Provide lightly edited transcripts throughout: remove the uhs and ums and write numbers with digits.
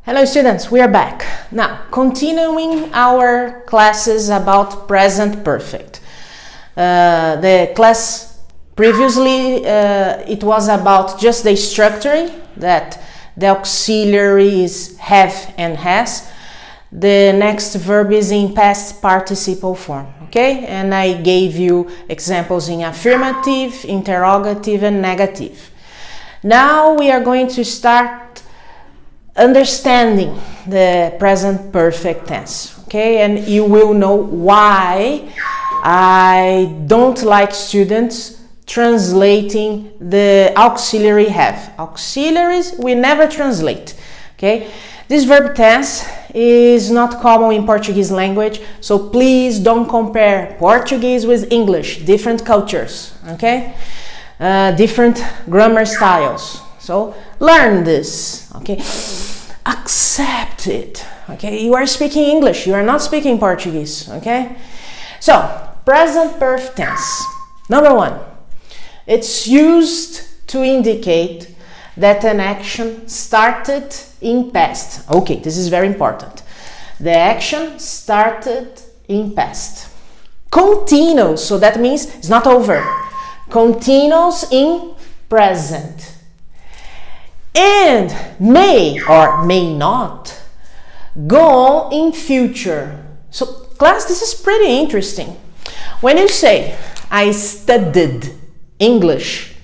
Hello students, we are back. Now, continuing our classes about present perfect. The class previously, it was about just the structure, that the auxiliary is have and has. The next verb is in past participle form, okay? And I gave you examples in affirmative, interrogative, and negative. Now we are going to start understanding the present perfect tense, okay? And you will know why I don't like students translating the auxiliary have. Auxiliaries we never translate, okay? This verb tense is not common in Portuguese language, so please don't compare Portuguese with English, different cultures, okay? Different grammar styles. So learn this, okay? Accept it, okay? You are speaking English, you are not speaking Portuguese, okay? So, present perfect tense. Number one, it's used to indicate that an action started in past. Okay, this is very important. The action started in past. Continuous, so that means it's not over. Continuous in present. And may or may not go on in future. So class, this is pretty interesting. When you say I studied English,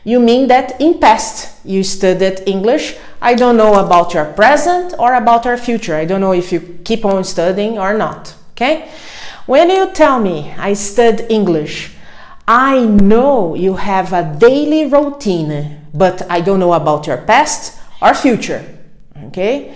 you mean that in past you studied English. I don't know about your present or about your future. I don't know if you keep on studying or not, okay? When you tell me I studied English, I know you have a daily routine, but I don't know about your past or future, okay?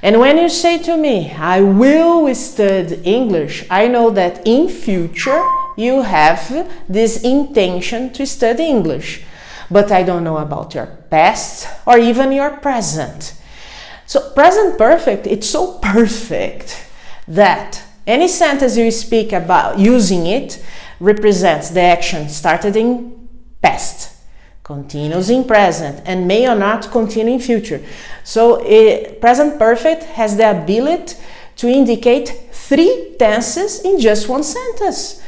And when you say to me, I will study English, I know that in future you have this intention to study English, but I don't know about your past or even your present. So present perfect, it's so perfect that any sentence you speak about using it represents the action started in past, continues in present, and may or not continue in future. So present perfect has the ability to indicate three tenses in just one sentence.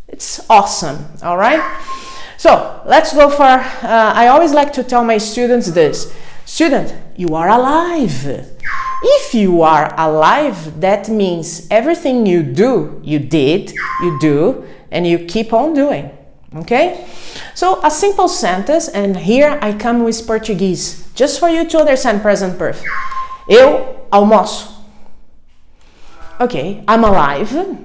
It's awesome, all right? So let's go for, I always like to tell my students this. Student, you are alive. If you are alive, that means everything you do, you did, you do, and you keep on doing, okay? So a simple sentence, and here I come with Portuguese, just for you to understand present perfect. Eu almoço. Okay, I'm alive.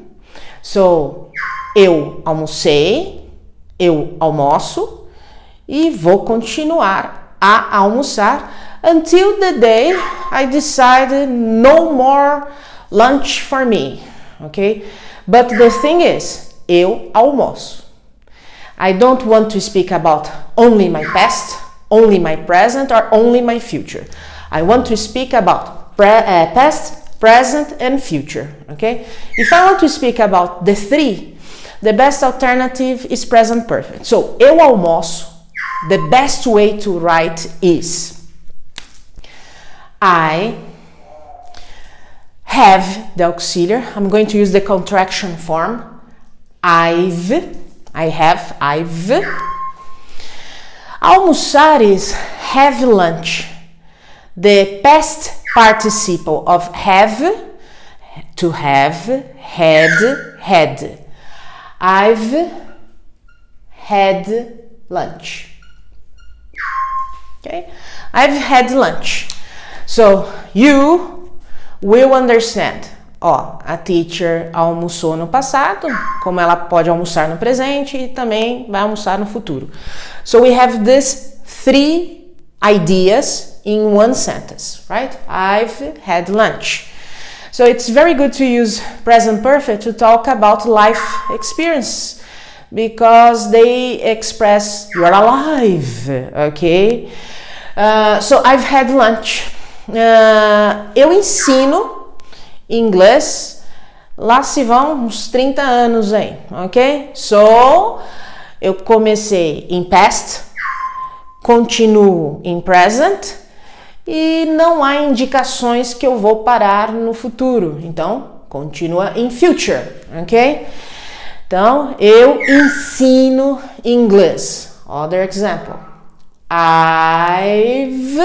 So, eu almocei, eu almoço, e vou continuar a almoçar until the day I decide no more lunch for me, okay? But the thing is, eu almoço. I don't want to speak about only my past, only my present, or only my future. I want to speak about past, present, and future, okay? If I want to speak about the three, the best alternative is present perfect. So, eu almoço, the best way to write is I have the auxiliary. I'm going to use the contraction form. I've. Almoçar is have lunch. The past participle of have, to have, had. I've had lunch. Okay? I've had lunch. So, you will understand. Ó, a teacher almoçou no passado, como ela pode almoçar no presente e também vai almoçar no futuro. So, we have these three ideas in one sentence, right? I've had lunch. So, it's very good to use present perfect to talk about life experience because they express you're alive, okay? So, I've had lunch. Eu ensino inglês, lá se vão uns 30 anos aí, ok? So, eu comecei em past, continuo em present e não há indicações que eu vou parar no futuro. Então, continua em future, ok? Então, eu ensino inglês. Other example. I've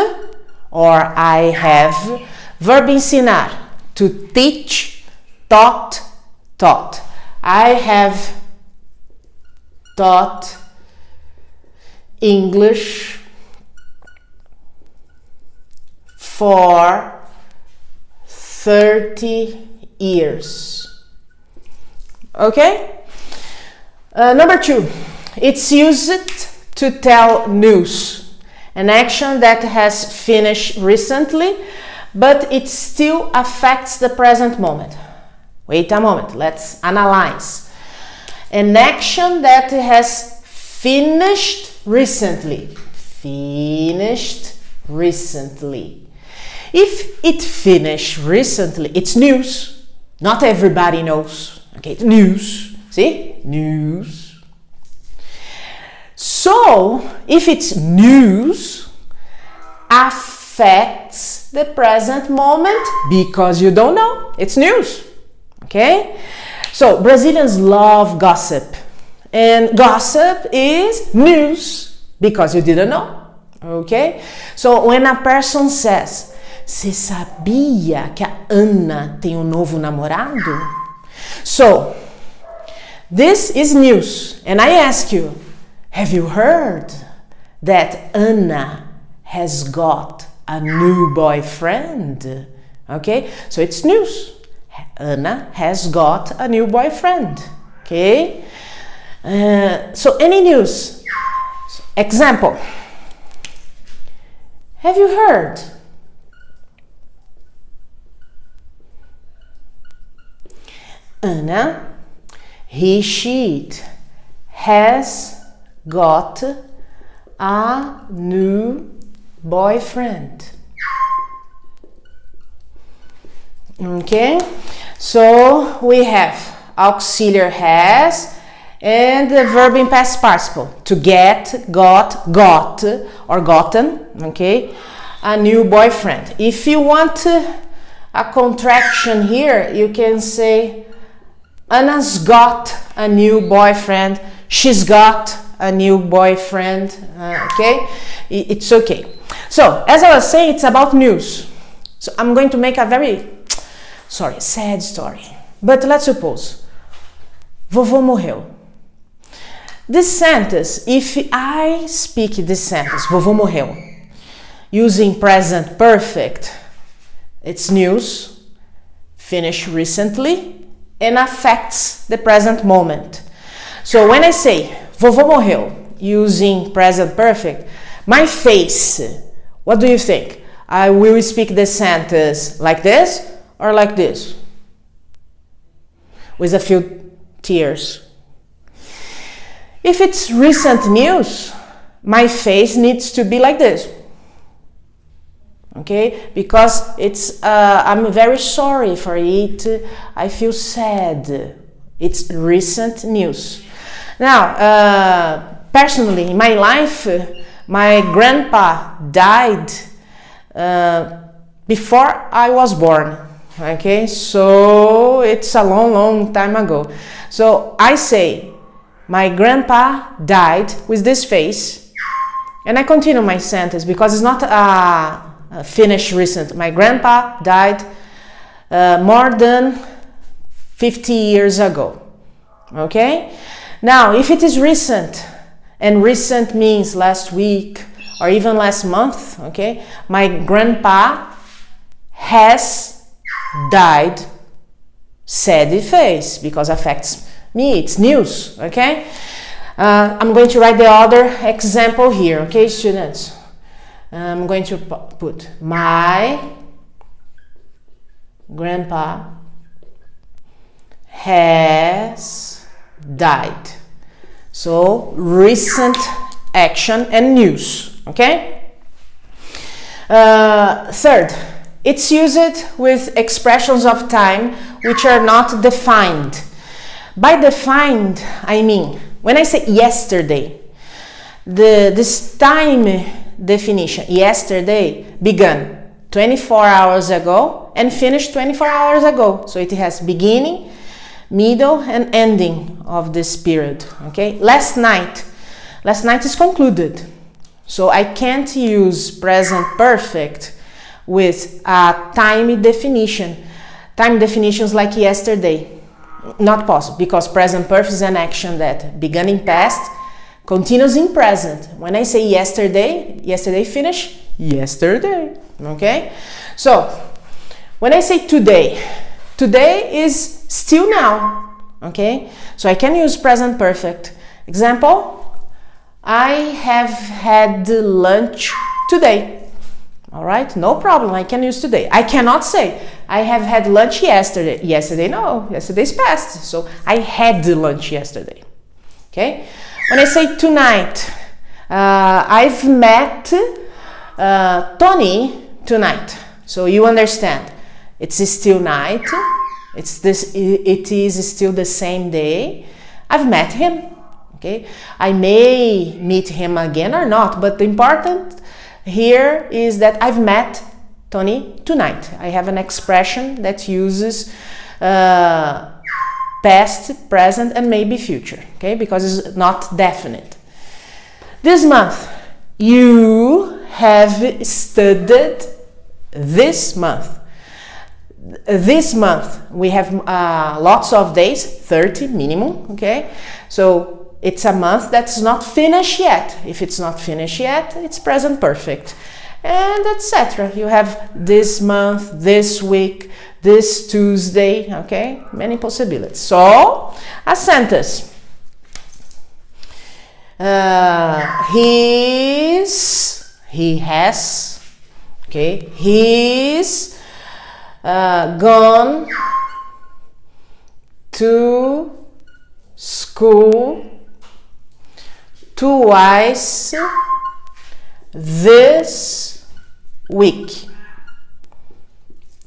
or I have. Verbo ensinar. To teach, taught, taught. I have taught English for 30 years. Okay? Number 2. It's used to tell news. An action that has finished recently, but it still affects the present moment. Wait a moment, let's analyze. An action that has finished recently. Finished recently. If it finished recently, it's news. Not everybody knows. Okay, it's news. See? News. So, if it's news, affects the present moment because you don't know. It's news. Okay? So, Brazilians love gossip. And gossip is news because you didn't know. Okay? So, when a person says, "Você sabia que a Ana tem novo namorado?" So, this is news. And I ask you, have you heard that Anna has got a new boyfriend? Okay, so it's news. Anna has got a new boyfriend. Okay, so any news. Example. Have you heard? Anna, she has got a new boyfriend. Okay, so we have auxiliary has and the verb in past participle. To get, got, or gotten, okay, a new boyfriend. If you want a contraction here, you can say Anna's got a new boyfriend. She's got a new boyfriend. Okay, it's okay. So, as I was saying, it's about news. So, I'm going to make a very, sad story. But let's suppose, vovô morreu. This sentence, if I speak this sentence, vovô morreu, using present perfect, it's news, finished recently, and affects the present moment. So when I say vovô morreu using present perfect, my face, what do you think? I will speak the sentence like this or like this? With a few tears. If it's recent news, my face needs to be like this. Okay, because it's I'm very sorry for it. I feel sad. It's recent news. Now, personally, in my life, my grandpa died before I was born. Okay, so it's a long time ago. So I say, my grandpa died with this face, and I continue my sentence because it's not finished recent. My grandpa died more than 50 years ago. Okay? Now, if it is recent, and recent means last week or even last month, okay? My grandpa has died, sad face, because affects me, it's news, okay? I'm going to write the other example here, okay, students? I'm going to put my grandpa has died. So recent action and news, okay? Third, it's used with expressions of time which are not defined. By defined, I mean, when I say yesterday, this time definition, yesterday, began. 24 hours ago and finished 24 hours ago. So it has beginning, middle, and ending of this period. Okay, last night is concluded. So I can't use present perfect with a time definition. Time definitions like yesterday. Not possible, because present perfect is an action that began in past, continues in present. When I say yesterday, yesterday finished yesterday. Okay? So, when I say today, today is still now. Okay? So I can use present perfect. Example, I have had lunch today. All right, no problem, I can use today. I cannot say, I have had lunch yesterday. Yesterday, no, yesterday's past. So I had lunch yesterday. Okay? When I say tonight, I've met Tony tonight. So you understand, it's still night. It is still the same day. I've met him. Okay? I may meet him again or not, but the important here is that I've met Tony tonight. I have an expression that uses past, present, and maybe future, okay? Because it's not definite. This month, you have studied this month. This month, we have lots of days, 30 minimum, okay? So it's a month that's not finished yet. If it's not finished yet, it's present perfect. And etc. You have this month, this week, this Tuesday, okay? Many possibilities. So, a sentence. He has, okay? He's gone to school twice this week.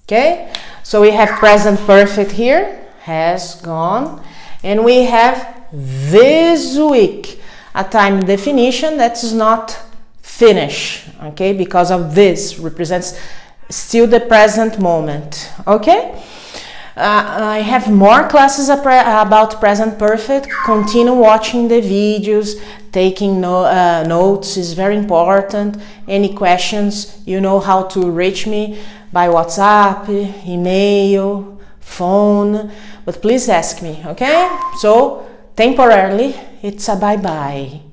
Okay, so we have present perfect here, has gone, and we have this week, a time definition that's not finished, okay, because of this represents still the present moment. Okay, I have more classes about present perfect. Continue watching the videos, taking notes is very important. Any questions, you know how to reach me by WhatsApp, email, phone, but please ask me, okay? So temporarily it's a bye-bye.